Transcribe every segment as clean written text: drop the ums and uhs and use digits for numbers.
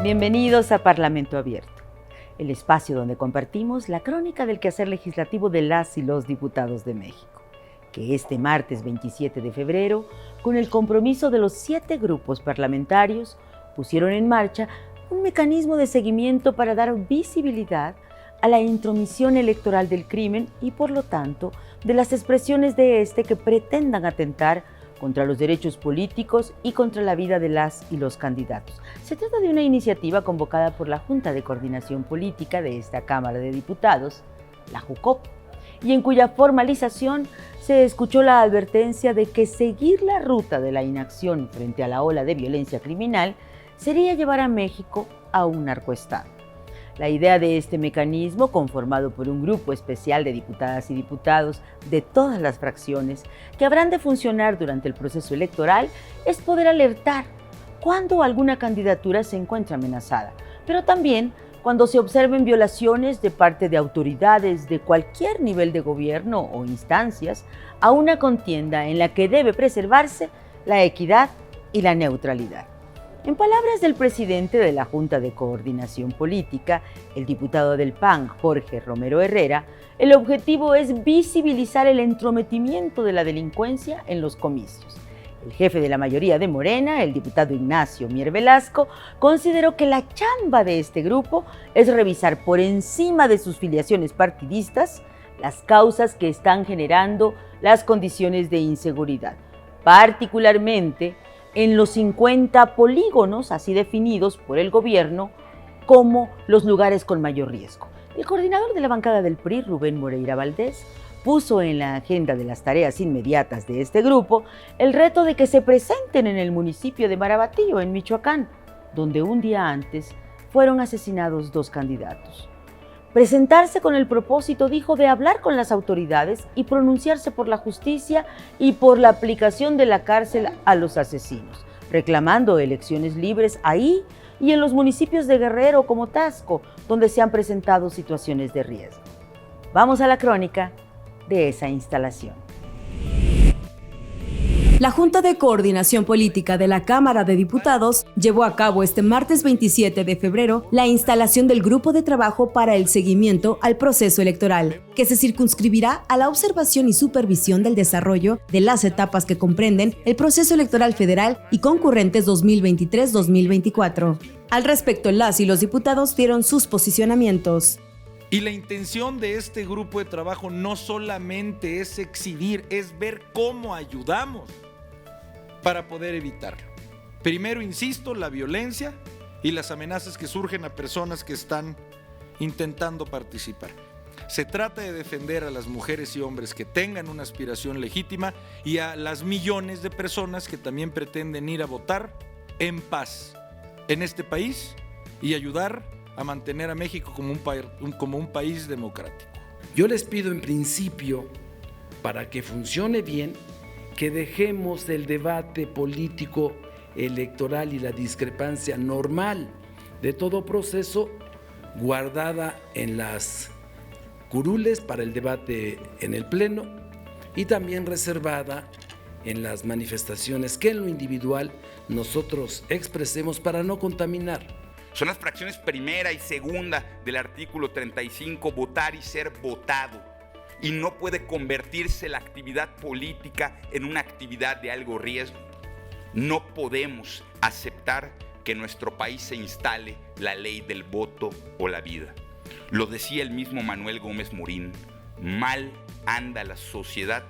Bienvenidos a Parlamento Abierto, el espacio donde compartimos la crónica del quehacer legislativo de las y los diputados de México, que este martes 27 de febrero, con el compromiso de los 7 grupos parlamentarios, pusieron en marcha un mecanismo de seguimiento para dar visibilidad a la intromisión electoral del crimen y, por lo tanto, de las expresiones de este que pretendan atentar contra los derechos políticos y contra la vida de las y los candidatos. Se trata de una iniciativa convocada por la Junta de Coordinación Política de esta Cámara de Diputados, la JUCOP, y en cuya formalización se escuchó la advertencia de que seguir la ruta de la inacción frente a la ola de violencia criminal sería llevar a México a un narcoestado. La idea de este mecanismo, conformado por un grupo especial de diputadas y diputados de todas las fracciones que habrán de funcionar durante el proceso electoral, es poder alertar cuando alguna candidatura se encuentra amenazada, pero también cuando se observen violaciones de parte de autoridades de cualquier nivel de gobierno o instancias a una contienda en la que debe preservarse la equidad y la neutralidad. En palabras del presidente de la Junta de Coordinación Política, el diputado del PAN, Jorge Romero Herrera, el objetivo es visibilizar el entrometimiento de la delincuencia en los comicios. El jefe de la mayoría de Morena, el diputado Ignacio Mier Velasco, consideró que la chamba de este grupo es revisar por encima de sus filiaciones partidistas las causas que están generando las condiciones de inseguridad, particularmente en los 50 polígonos así definidos por el gobierno como los lugares con mayor riesgo. El coordinador de la bancada del PRI, Rubén Moreira Valdés, puso en la agenda de las tareas inmediatas de este grupo el reto de que se presenten en el municipio de Marabatío, en Michoacán, donde un día antes fueron asesinados 2 candidatos. Presentarse con el propósito, dijo, de hablar con las autoridades y pronunciarse por la justicia y por la aplicación de la cárcel a los asesinos, reclamando elecciones libres ahí y en los municipios de Guerrero como Taxco, donde se han presentado situaciones de riesgo. Vamos a la crónica de esa instalación. La Junta de Coordinación Política de la Cámara de Diputados llevó a cabo este martes 27 de febrero la instalación del Grupo de Trabajo para el Seguimiento al Proceso Electoral, que se circunscribirá a la observación y supervisión del desarrollo de las etapas que comprenden el proceso electoral federal y concurrentes 2023-2024. Al respecto, las y los diputados dieron sus posicionamientos. Y la intención de este grupo de trabajo no solamente es exhibir, es ver cómo ayudamos para poder evitarlo. Primero, insisto, la violencia y las amenazas que surgen a personas que están intentando participar. Se trata de defender a las mujeres y hombres que tengan una aspiración legítima y a las millones de personas que también pretenden ir a votar en paz en este país y ayudar a mantener a México como un país democrático. Yo les pido en principio, para que funcione bien, que dejemos el debate político electoral y la discrepancia normal de todo proceso guardada en las curules para el debate en el Pleno y también reservada en las manifestaciones que en lo individual nosotros expresemos para no contaminar. Son las fracciones primera y segunda del artículo 35, votar y ser votado. Y no puede convertirse la actividad política en una actividad de alto riesgo. No podemos aceptar que en nuestro país se instale la ley del voto o la vida. Lo decía el mismo Manuel Gómez Morín, mal anda la sociedad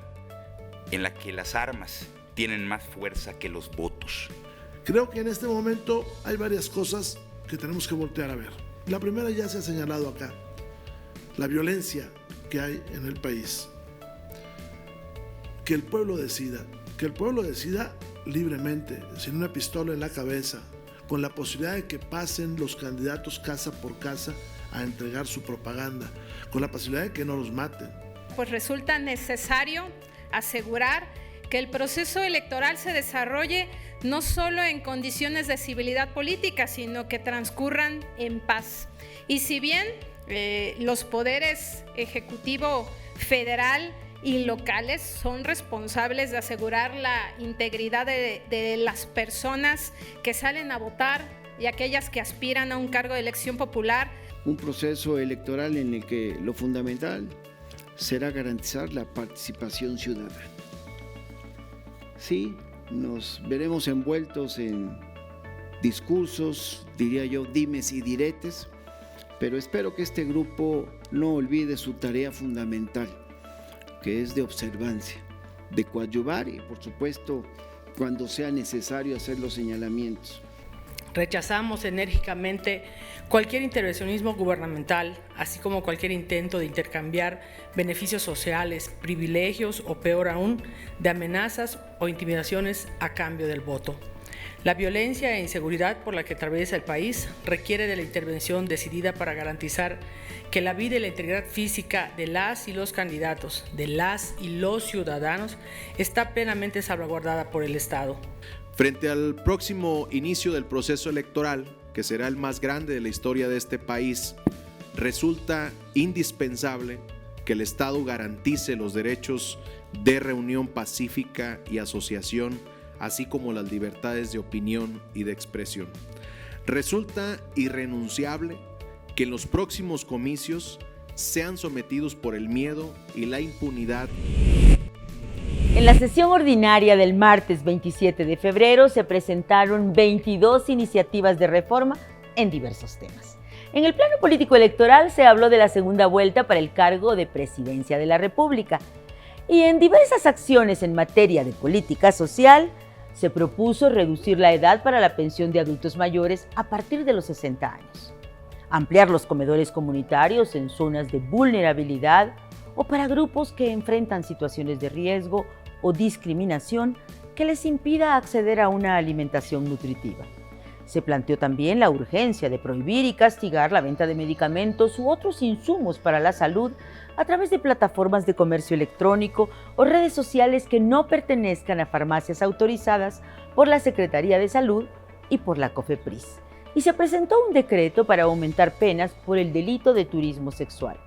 en la que las armas tienen más fuerza que los votos. Creo que en este momento hay varias cosas que tenemos que voltear a ver. La primera ya se ha señalado acá, la violencia que hay en el país. Que el pueblo decida libremente, sin una pistola en la cabeza, con la posibilidad de que pasen los candidatos casa por casa a entregar su propaganda, con la posibilidad de que no los maten. Pues resulta necesario asegurar que el proceso electoral se desarrolle no solo en condiciones de civilidad política, sino que transcurran en paz. Y si bien los poderes ejecutivo federal y locales son responsables de asegurar la integridad de las personas que salen a votar y aquellas que aspiran a un cargo de elección popular. Un proceso electoral en el que lo fundamental será garantizar la participación ciudadana. Sí, nos veremos envueltos en discursos, diría yo, dimes y diretes, pero espero que este grupo no olvide su tarea fundamental, que es de observancia, de coadyuvar y, por supuesto, cuando sea necesario hacer los señalamientos. Rechazamos enérgicamente cualquier intervencionismo gubernamental, así como cualquier intento de intercambiar beneficios sociales, privilegios o, peor aún, de amenazas o intimidaciones a cambio del voto. La violencia e inseguridad por la que atraviesa el país requiere de la intervención decidida para garantizar que la vida y la integridad física de las y los candidatos, de las y los ciudadanos, está plenamente salvaguardada por el Estado. Frente al próximo inicio del proceso electoral, que será el más grande de la historia de este país, resulta indispensable que el Estado garantice los derechos de reunión pacífica y asociación, así como las libertades de opinión y de expresión. Resulta irrenunciable que en los próximos comicios sean sometidos por el miedo y la impunidad. En la sesión ordinaria del martes 27 de febrero se presentaron 22 iniciativas de reforma en diversos temas. En el plano político electoral se habló de la segunda vuelta para el cargo de Presidencia de la República y en diversas acciones en materia de política social se propuso reducir la edad para la pensión de adultos mayores a partir de los 60 años, ampliar los comedores comunitarios en zonas de vulnerabilidad o para grupos que enfrentan situaciones de riesgo o discriminación que les impida acceder a una alimentación nutritiva. Se planteó también la urgencia de prohibir y castigar la venta de medicamentos u otros insumos para la salud a través de plataformas de comercio electrónico o redes sociales que no pertenezcan a farmacias autorizadas por la Secretaría de Salud y por la COFEPRIS. Y se presentó un decreto para aumentar penas por el delito de turismo sexual.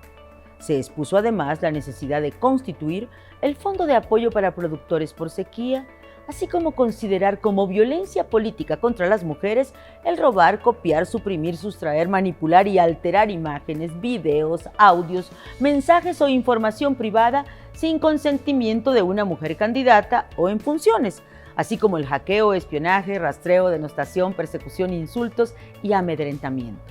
Se expuso además la necesidad de constituir el Fondo de Apoyo para Productores por Sequía, así como considerar como violencia política contra las mujeres el robar, copiar, suprimir, sustraer, manipular y alterar imágenes, videos, audios, mensajes o información privada sin consentimiento de una mujer candidata o en funciones, así como el hackeo, espionaje, rastreo, denostación, persecución, insultos y amedrentamiento.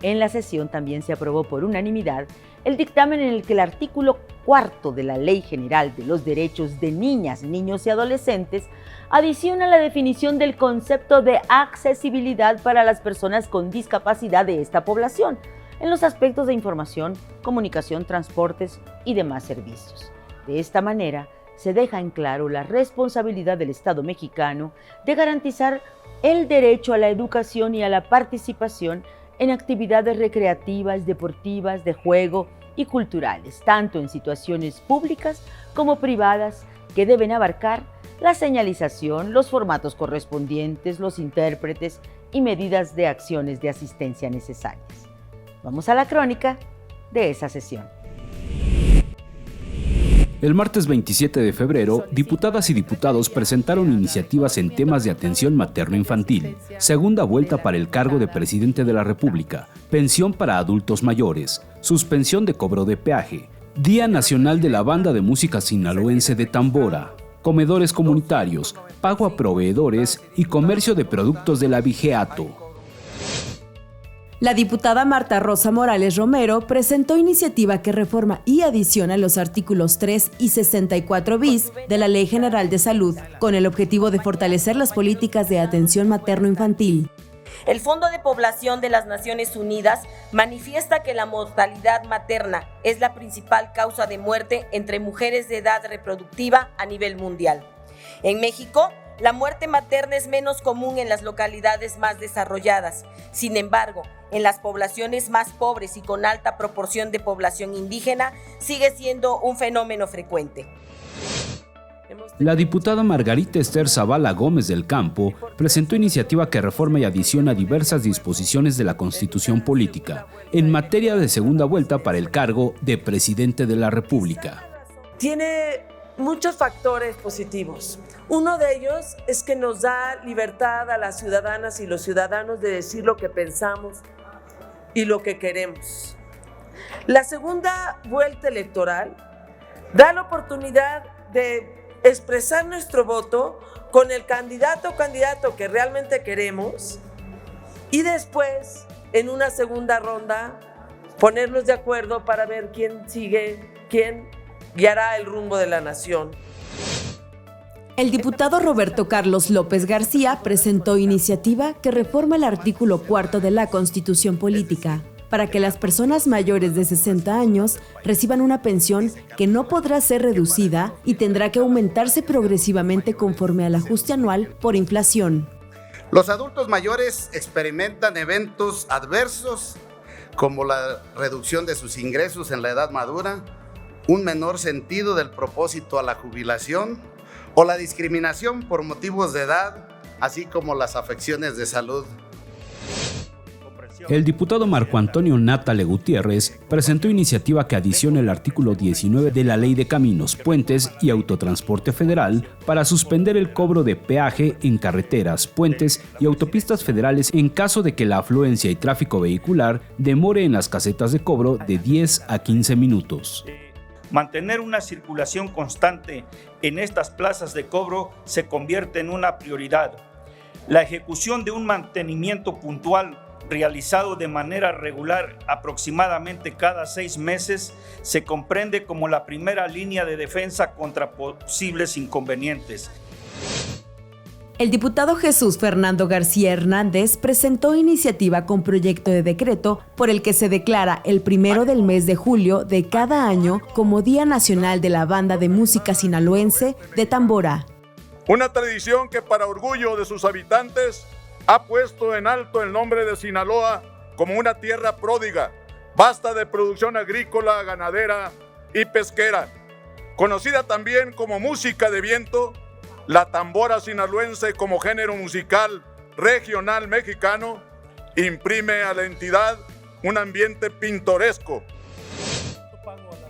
En la sesión también se aprobó por unanimidad el dictamen en el que el artículo 4 de la Ley General de los Derechos de Niñas, Niños y Adolescentes adiciona la definición del concepto de accesibilidad para las personas con discapacidad de esta población en los aspectos de información, comunicación, transportes y demás servicios. De esta manera, se deja en claro la responsabilidad del Estado mexicano de garantizar el derecho a la educación y a la participación en actividades recreativas, deportivas, de juego y culturales, tanto en situaciones públicas como privadas, que deben abarcar la señalización, los formatos correspondientes, los intérpretes y medidas de acciones de asistencia necesarias. Vamos a la crónica de esa sesión. El martes 27 de febrero, diputadas y diputados presentaron iniciativas en temas de atención materno-infantil, segunda vuelta para el cargo de presidente de la República, pensión para adultos mayores, suspensión de cobro de peaje, Día Nacional de la Banda de Música Sinaloense de Tambora, comedores comunitarios, pago a proveedores y comercio de productos del abigeato. La diputada Marta Rosa Morales Romero presentó iniciativa que reforma y adiciona los artículos 3 y 64 bis de la Ley General de Salud, con el objetivo de fortalecer las políticas de atención materno-infantil. El Fondo de Población de las Naciones Unidas manifiesta que la mortalidad materna es la principal causa de muerte entre mujeres de edad reproductiva a nivel mundial. En México, la muerte materna es menos común en las localidades más desarrolladas. Sin embargo, en las poblaciones más pobres y con alta proporción de población indígena, sigue siendo un fenómeno frecuente. La diputada Margarita Esther Zavala Gómez del Campo presentó iniciativa que reforma y adiciona diversas disposiciones de la Constitución Política en materia de segunda vuelta para el cargo de presidente de la República. Tiene muchos factores positivos. Uno de ellos es que nos da libertad a las ciudadanas y los ciudadanos de decir lo que pensamos y lo que queremos. La segunda vuelta electoral da la oportunidad de expresar nuestro voto con el candidato o candidato que realmente queremos y después, en una segunda ronda, ponernos de acuerdo para ver quién sigue, quién guiará el rumbo de la nación. El diputado Roberto Carlos López García presentó iniciativa que reforma el artículo 4 de la Constitución Política para que las personas mayores de 60 años reciban una pensión que no podrá ser reducida y tendrá que aumentarse progresivamente conforme al ajuste anual por inflación. Los adultos mayores experimentan eventos adversos como la reducción de sus ingresos en la edad madura, un menor sentido del propósito a la jubilación o la discriminación por motivos de edad, así como las afecciones de salud. El diputado Marco Antonio Natale Gutiérrez presentó iniciativa que adiciona el artículo 19 de la Ley de Caminos, Puentes y Autotransporte Federal para suspender el cobro de peaje en carreteras, puentes y autopistas federales en caso de que la afluencia y tráfico vehicular demore en las casetas de cobro de 10 a 15 minutos. Mantener una circulación constante en estas plazas de cobro se convierte en una prioridad. La ejecución de un mantenimiento puntual realizado de manera regular aproximadamente cada 6 meses se comprende como la primera línea de defensa contra posibles inconvenientes. El diputado Jesús Fernando García Hernández presentó iniciativa con proyecto de decreto por el que se declara el 1 del mes de julio de cada año como Día Nacional de la Banda de Música Sinaloense de Tambora. Una tradición que para orgullo de sus habitantes ha puesto en alto el nombre de Sinaloa como una tierra pródiga, vasta de producción agrícola, ganadera y pesquera. Conocida también como música de viento, la tambora sinaloense como género musical regional mexicano imprime a la entidad un ambiente pintoresco.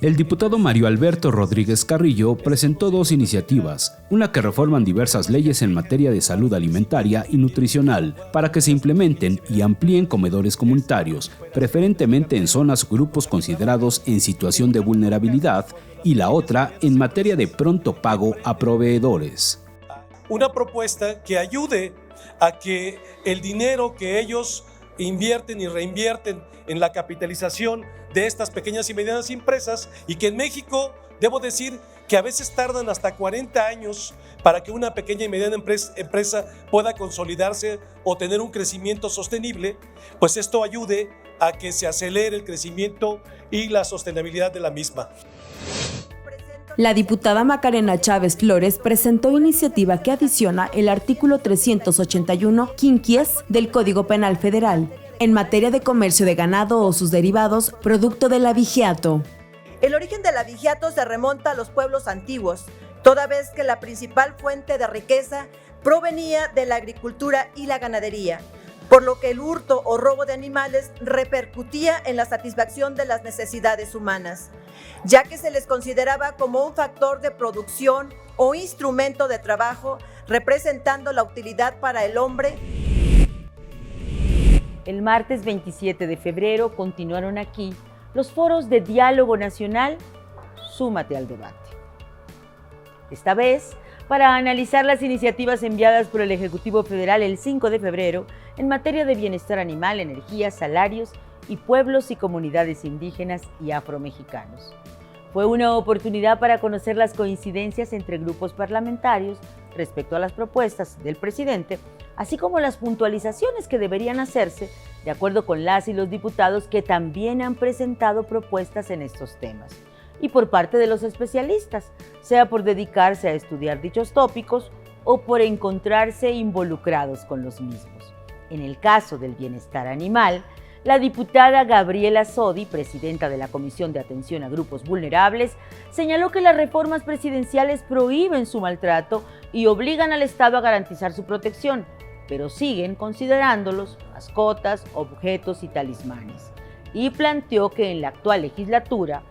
El diputado Mario Alberto Rodríguez Carrillo presentó 2 iniciativas, una que reforman diversas leyes en materia de salud alimentaria y nutricional para que se implementen y amplíen comedores comunitarios, preferentemente en zonas grupos considerados en situación de vulnerabilidad, y la otra en materia de pronto pago a proveedores. Una propuesta que ayude a que el dinero que ellos invierten y reinvierten en la capitalización de estas pequeñas y medianas empresas, y que en México, debo decir que a veces tardan hasta 40 años para que una pequeña y mediana empresa pueda consolidarse o tener un crecimiento sostenible, pues esto ayude a que se acelere el crecimiento y la sostenibilidad de la misma. La diputada Macarena Chávez Flores presentó iniciativa que adiciona el artículo 381 quinquies del Código Penal Federal en materia de comercio de ganado o sus derivados, producto del abigeato. El origen del abigeato se remonta a los pueblos antiguos, toda vez que la principal fuente de riqueza provenía de la agricultura y la ganadería, por lo que el hurto o robo de animales repercutía en la satisfacción de las necesidades humanas, ya que se les consideraba como un factor de producción o instrumento de trabajo, representando la utilidad para el hombre. El martes 27 de febrero continuaron aquí los foros de diálogo nacional Súmate al debate. Esta vez, para analizar las iniciativas enviadas por el Ejecutivo Federal el 5 de febrero en materia de bienestar animal, energía, salarios y pueblos y comunidades indígenas y afromexicanos. Fue una oportunidad para conocer las coincidencias entre grupos parlamentarios respecto a las propuestas del presidente, así como las puntualizaciones que deberían hacerse de acuerdo con las y los diputados que también han presentado propuestas en estos temas, y por parte de los especialistas, sea por dedicarse a estudiar dichos tópicos o por encontrarse involucrados con los mismos. En el caso del bienestar animal, la diputada Gabriela Sodi, presidenta de la Comisión de Atención a Grupos Vulnerables, señaló que las reformas presidenciales prohíben su maltrato y obligan al Estado a garantizar su protección, pero siguen considerándolos mascotas, objetos y talismanes. Y planteó que en la actual legislatura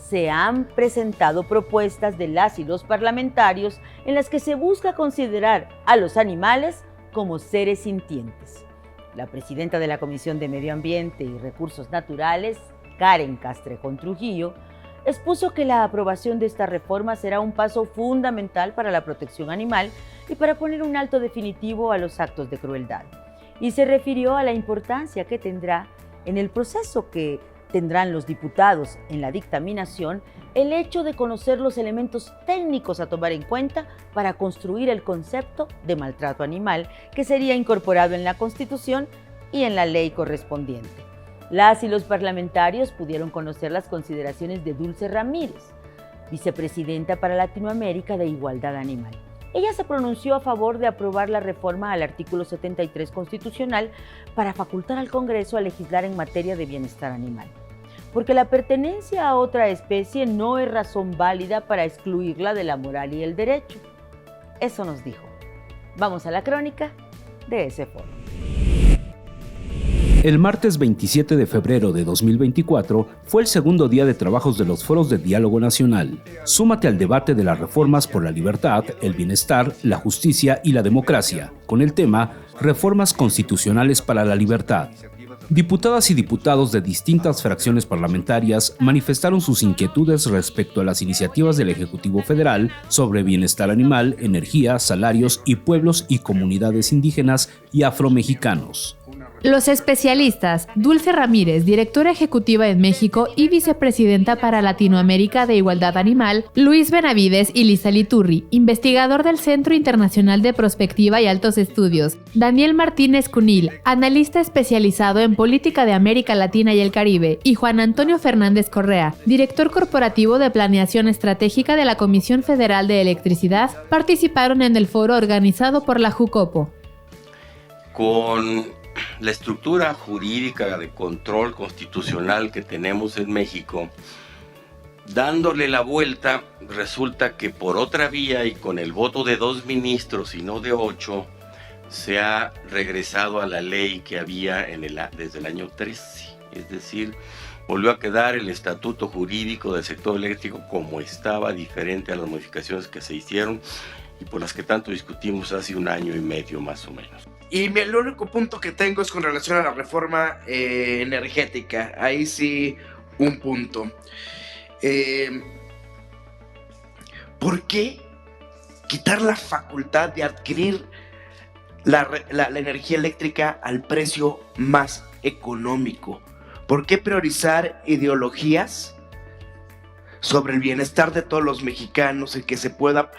se han presentado propuestas de las y los parlamentarios en las que se busca considerar a los animales como seres sintientes. La presidenta de la Comisión de Medio Ambiente y Recursos Naturales, Karen Castrejón Trujillo, expuso que la aprobación de esta reforma será un paso fundamental para la protección animal y para poner un alto definitivo a los actos de crueldad. Y se refirió a la importancia que tendrá en el proceso que tendrán los diputados en la dictaminación el hecho de conocer los elementos técnicos a tomar en cuenta para construir el concepto de maltrato animal que sería incorporado en la Constitución y en la ley correspondiente. Las y los parlamentarios pudieron conocer las consideraciones de Dulce Ramírez, vicepresidenta para Latinoamérica de Igualdad Animal. Ella se pronunció a favor de aprobar la reforma al artículo 73 constitucional para facultar al Congreso a legislar en materia de bienestar animal, porque la pertenencia a otra especie no es razón válida para excluirla de la moral y el derecho. Eso nos dijo. Vamos a la crónica de ese foro. El martes 27 de febrero de 2024 fue el segundo día de trabajos de los foros de diálogo nacional. Súmate al debate de las reformas por la libertad, el bienestar, la justicia y la democracia, con el tema Reformas Constitucionales para la Libertad. Diputadas y diputados de distintas fracciones parlamentarias manifestaron sus inquietudes respecto a las iniciativas del Ejecutivo Federal sobre bienestar animal, energía, salarios y pueblos y comunidades indígenas y afromexicanos. Los especialistas, Dulce Ramírez, directora ejecutiva en México y vicepresidenta para Latinoamérica de Igualdad Animal, Luis Benavides y Lisa Liturri, investigador del Centro Internacional de Prospectiva y Altos Estudios, Daniel Martínez Cunil, analista especializado en política de América Latina y el Caribe, y Juan Antonio Fernández Correa, director corporativo de Planeación Estratégica de la Comisión Federal de Electricidad, participaron en el foro organizado por la Jucopo. Con la estructura jurídica de control constitucional que tenemos en México, dándole la vuelta, resulta que por otra vía y con el voto de 2 ministros y no de 8, se ha regresado a la ley que había desde el año 13. Es decir, volvió a quedar el estatuto jurídico del sector eléctrico como estaba, diferente a las modificaciones que se hicieron y por las que tanto discutimos hace 1 año y medio más o menos. Y el único punto que tengo es con relación a la reforma energética. Ahí sí, un punto. ¿Por qué quitar la facultad de adquirir la energía eléctrica al precio más económico? ¿Por qué priorizar ideologías sobre el bienestar de todos los mexicanos y que se pueda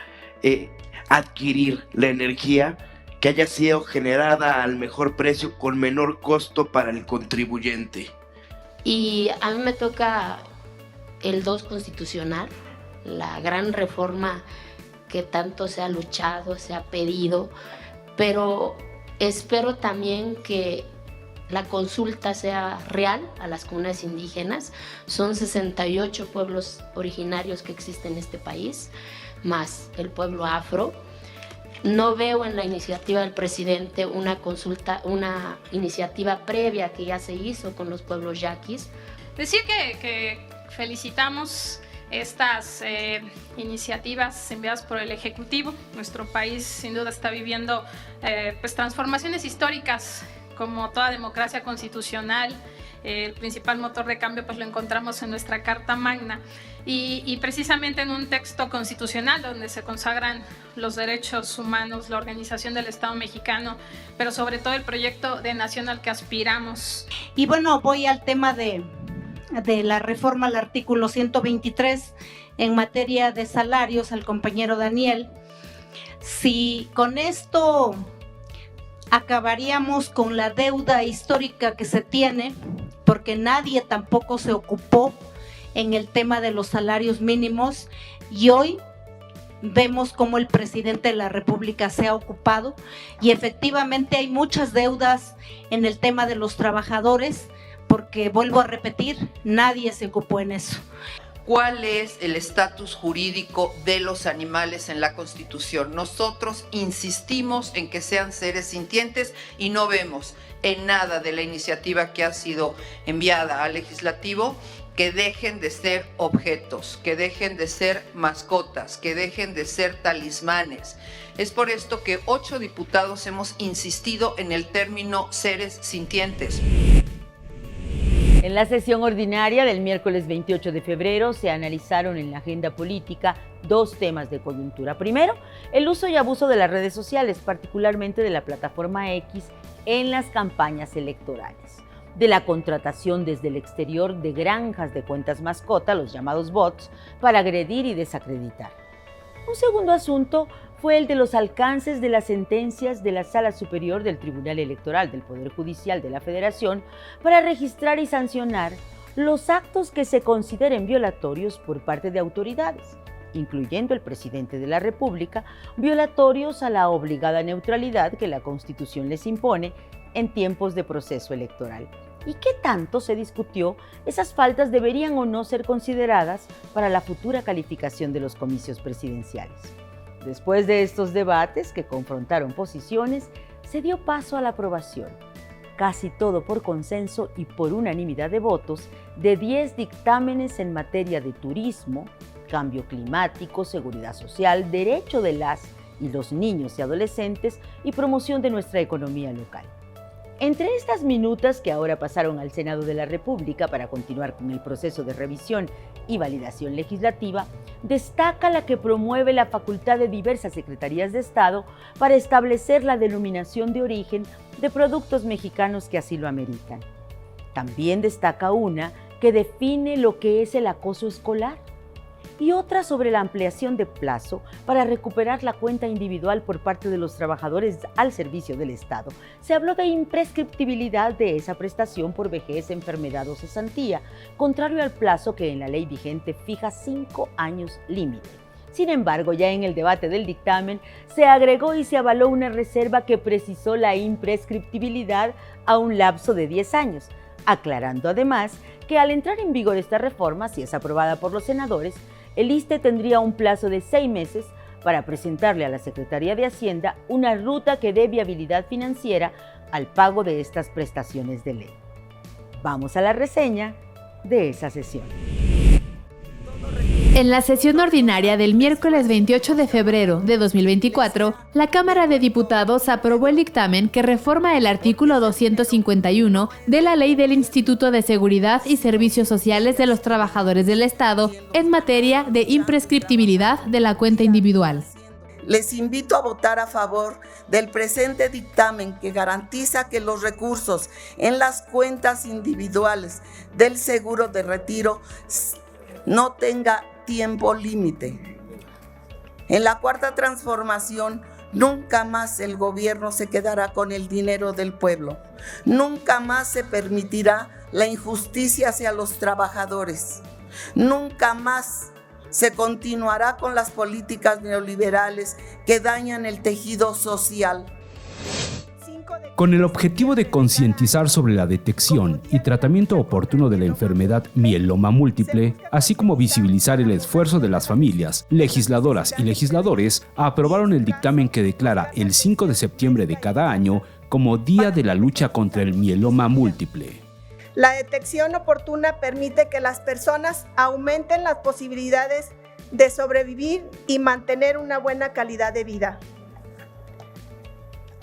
adquirir la energía que haya sido generada al mejor precio con menor costo para el contribuyente? Y a mí me toca el 2 constitucional, la gran reforma que tanto se ha luchado, se ha pedido, pero espero también que la consulta sea real a las comunidades indígenas. Son 68 pueblos originarios que existen en este país, más el pueblo afro. No veo en la iniciativa del presidente una consulta, una iniciativa previa que ya se hizo con los pueblos yaquis. Decir que felicitamos estas iniciativas enviadas por el Ejecutivo. Nuestro país sin duda está viviendo transformaciones históricas, como toda democracia constitucional. El principal motor de cambio pues lo encontramos en nuestra Carta Magna y precisamente en un texto constitucional donde se consagran los derechos humanos, la organización del Estado mexicano, pero sobre todo el proyecto de nación al que aspiramos. Y bueno, voy al tema de la reforma al artículo 123 en materia de salarios al compañero Daniel. Si con esto acabaríamos con la deuda histórica que se tiene, porque nadie tampoco se ocupó en el tema de los salarios mínimos, y hoy vemos cómo el presidente de la República se ha ocupado y efectivamente hay muchas deudas en el tema de los trabajadores, porque vuelvo a repetir, nadie se ocupó en eso. ¿Cuál es el estatus jurídico de los animales en la Constitución? Nosotros insistimos en que sean seres sintientes y no vemos en nada de la iniciativa que ha sido enviada al legislativo que dejen de ser objetos, que dejen de ser mascotas, que dejen de ser talismanes. Es por esto que 8 diputados hemos insistido en el término seres sintientes. En la sesión ordinaria del miércoles 28 de febrero se analizaron en la agenda política 2 temas de coyuntura. Primero, el uso y abuso de las redes sociales, particularmente de la plataforma X, en las campañas electorales. De la contratación desde el exterior de granjas de cuentas mascota, los llamados bots, para agredir y desacreditar. Un segundo asunto fue el de los alcances de las sentencias de la Sala Superior del Tribunal Electoral del Poder Judicial de la Federación para registrar y sancionar los actos que se consideren violatorios por parte de autoridades, incluyendo el presidente de la República, violatorios a la obligada neutralidad que la Constitución les impone en tiempos de proceso electoral. ¿Y qué tanto se discutió esas faltas deberían o no ser consideradas para la futura calificación de los comicios presidenciales? Después de estos debates que confrontaron posiciones, se dio paso a la aprobación, casi todo por consenso y por unanimidad de votos, de 10 dictámenes en materia de turismo, cambio climático, seguridad social, derecho de las y los niños y adolescentes y promoción de nuestra economía local. Entre estas minutas que ahora pasaron al Senado de la República para continuar con el proceso de revisión y validación legislativa, destaca la que promueve la facultad de diversas secretarías de Estado para establecer la denominación de origen de productos mexicanos que así lo ameritan. También destaca una que define lo que es el acoso escolar y otra sobre la ampliación de plazo para recuperar la cuenta individual por parte de los trabajadores al servicio del Estado. Se habló de imprescriptibilidad de esa prestación por vejez, enfermedad o cesantía, contrario al plazo que en la ley vigente fija 5 años límite. Sin embargo, ya en el debate del dictamen se agregó y se avaló una reserva que precisó la imprescriptibilidad a un lapso de 10 años, aclarando además que al entrar en vigor esta reforma, si es aprobada por los senadores, el ISSSTE tendría un plazo de 6 meses para presentarle a la Secretaría de Hacienda una ruta que dé viabilidad financiera al pago de estas prestaciones de ley. Vamos a la reseña de esa sesión. En la sesión ordinaria del miércoles 28 de febrero de 2024, la Cámara de Diputados aprobó el dictamen que reforma el artículo 251 de la Ley del Instituto de Seguridad y Servicios Sociales de los Trabajadores del Estado en materia de imprescriptibilidad de la cuenta individual. Les invito a votar a favor del presente dictamen que garantiza que los recursos en las cuentas individuales del seguro de retiro no tenga tiempo límite. En la cuarta transformación, nunca más el gobierno se quedará con el dinero del pueblo. Nunca más se permitirá la injusticia hacia los trabajadores. Nunca más se continuará con las políticas neoliberales que dañan el tejido social. Con el objetivo de concientizar sobre la detección y tratamiento oportuno de la enfermedad mieloma múltiple, así como visibilizar el esfuerzo de las familias, legisladoras y legisladores, aprobaron el dictamen que declara el 5 de septiembre de cada año como Día de la Lucha contra el Mieloma Múltiple. La detección oportuna permite que las personas aumenten las posibilidades de sobrevivir y mantener una buena calidad de vida.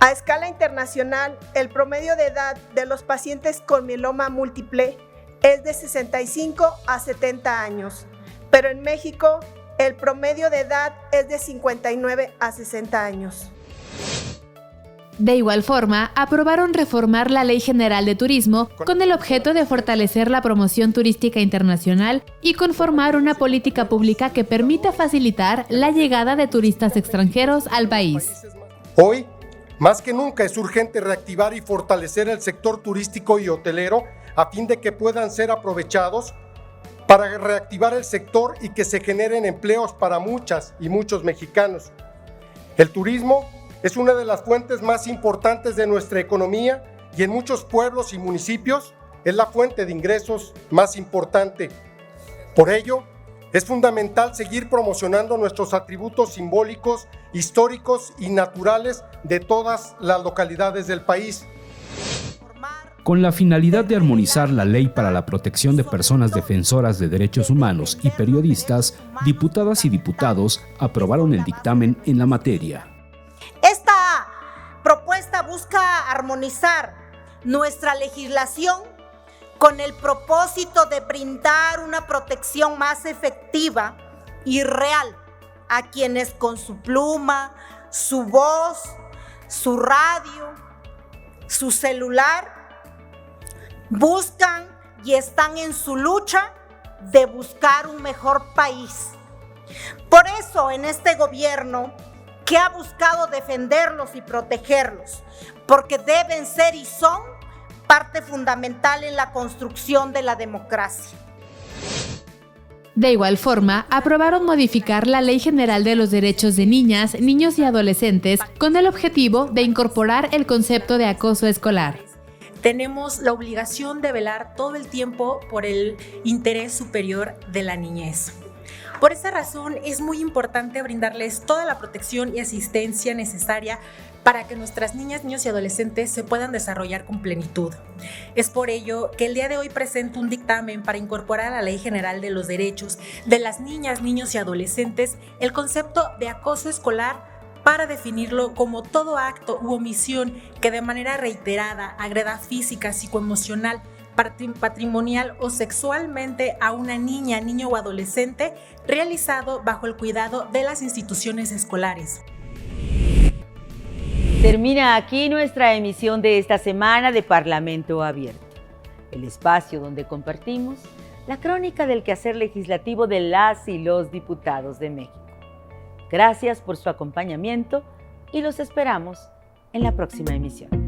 A escala internacional, el promedio de edad de los pacientes con mieloma múltiple es de 65 a 70 años, pero en México el promedio de edad es de 59 a 60 años. De igual forma, aprobaron reformar la Ley General de Turismo con el objeto de fortalecer la promoción turística internacional y conformar una política pública que permita facilitar la llegada de turistas extranjeros al país. Hoy, más que nunca es urgente reactivar y fortalecer el sector turístico y hotelero a fin de que puedan ser aprovechados para reactivar el sector y que se generen empleos para muchas y muchos mexicanos. El turismo es una de las fuentes más importantes de nuestra economía y en muchos pueblos y municipios es la fuente de ingresos más importante. Por ello, es fundamental seguir promocionando nuestros atributos simbólicos, históricos y naturales de todas las localidades del país. Con la finalidad de armonizar la ley para la protección de personas defensoras de derechos humanos y periodistas, diputadas y diputados aprobaron el dictamen en la materia. Esta propuesta busca armonizar nuestra legislación con el propósito de brindar una protección más efectiva y real a quienes con su pluma, su voz, su radio, su celular, buscan y están en su lucha de buscar un mejor país. Por eso en este gobierno que ha buscado defenderlos y protegerlos, porque deben ser y son parte fundamental en la construcción de la democracia. De igual forma, aprobaron modificar la Ley General de los Derechos de Niñas, Niños y Adolescentes con el objetivo de incorporar el concepto de acoso escolar. Tenemos la obligación de velar todo el tiempo por el interés superior de la niñez. Por esa razón es muy importante brindarles toda la protección y asistencia necesaria para que nuestras niñas, niños y adolescentes se puedan desarrollar con plenitud. Es por ello que el día de hoy presento un dictamen para incorporar a la Ley General de los Derechos de las Niñas, Niños y Adolescentes el concepto de acoso escolar para definirlo como todo acto u omisión que de manera reiterada agreda física, psicoemocional, patrimonial o sexualmente a una niña, niño o adolescente realizado bajo el cuidado de las instituciones escolares. Termina aquí nuestra emisión de esta semana de Parlamento Abierto, el espacio donde compartimos la crónica del quehacer legislativo de las y los diputados de México. Gracias por su acompañamiento y los esperamos en la próxima emisión.